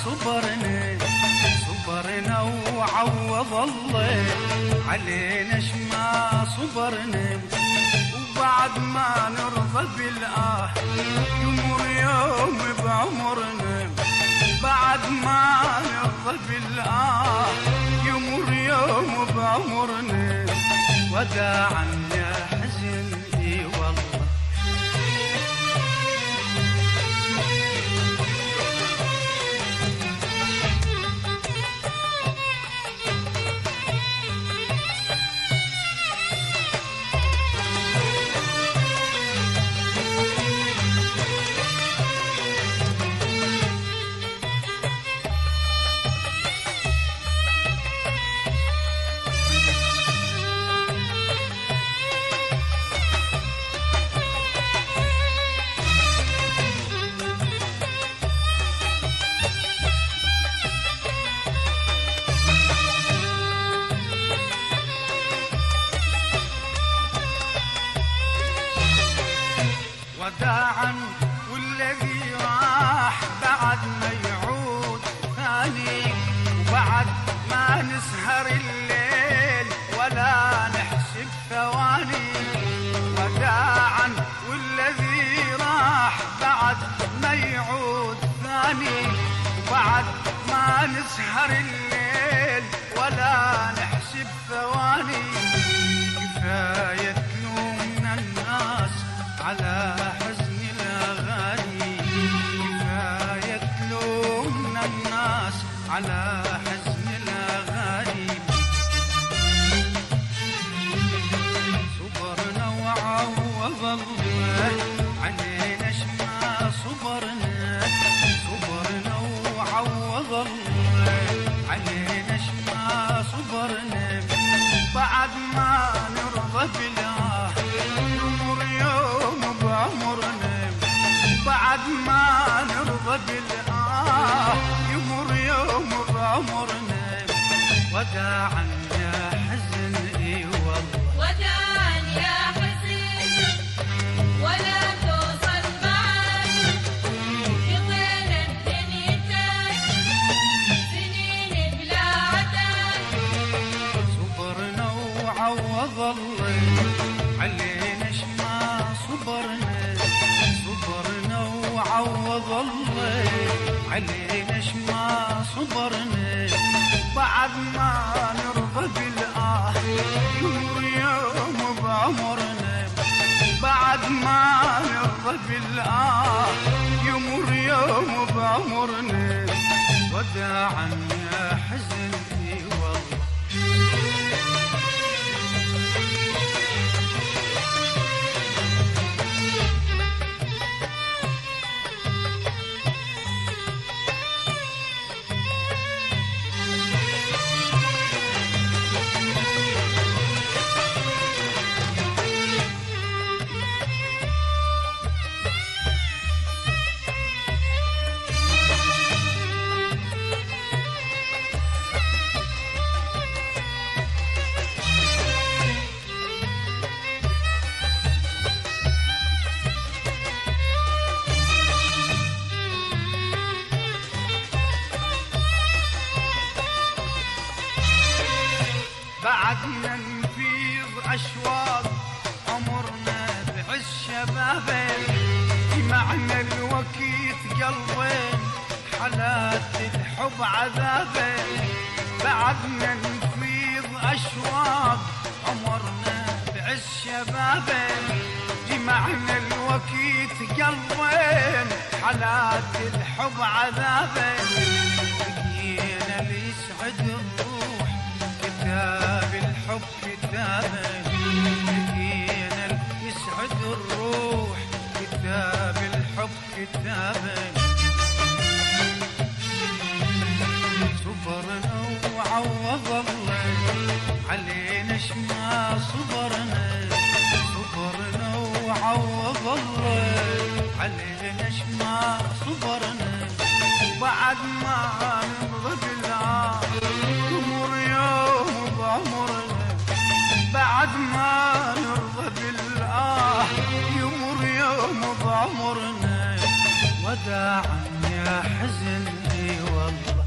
صبرنا صبرنا وعوض الله علينا شما صبرنا، وبعد ما نرضى بالآه يمر يوم بعمرنا، بعد ما نرضى بالآه يمر يوم بعمرنا، وداعا يا حزن اي والله. وداعا والذي راح بعد ما يعود ثاني، وبعد ما نسهر الليل ولا نحسب ثواني، وداعا والذي راح بعد ما يعود ثاني، وبعد ما نسهر الليل ولا نحسب ثواني، كفاية تلومنا الناس على حزن الأغاني، كفاية تلومنا الناس على حزن الأغاني، صبرنا وعوض الله علينا شما صبرنا، صبرنا وعوض الله علينا شما صبرنا، بعد ما نرضى بالله يمر يوم بعمرنا، بعد ما نرضى بالآه يمر يوم بعمرنا، وداعا يا حزن اي والله. وداعا يا حزن ولا توصل معك، قضينا الدنيتك سنين بلا عدد، صبرنا وعوض الله علينا شما صبرنا، صبرنا وعوض الله علينا شما صبرنا، بعد ما نرضى بالآه يمر يوم بعمرنا، بعد ما نرضى بالآه يمر يوم بعمرنا، وداعا يا حزن اي والله. بعدنا نفيض أشواق عمرنا بعز شبابه، جمعنا الوقيت قلبين حالات الحب عذابه، بعدنا نفيض أشواق عمرنا بعز شبابه، جمعنا الوقيت قلبين حالات الحب عذابه، لقينا اللي يسعد الروح كتاب الحب كتابه، لقينا اللي يسعد الروح كتاب الحب كتابه، صبرنا وعوض الله علينا شما صبرنا، صبرنا وعوض الله علينا شما صبرنا، بعد ما وداعا يا حزن اي والله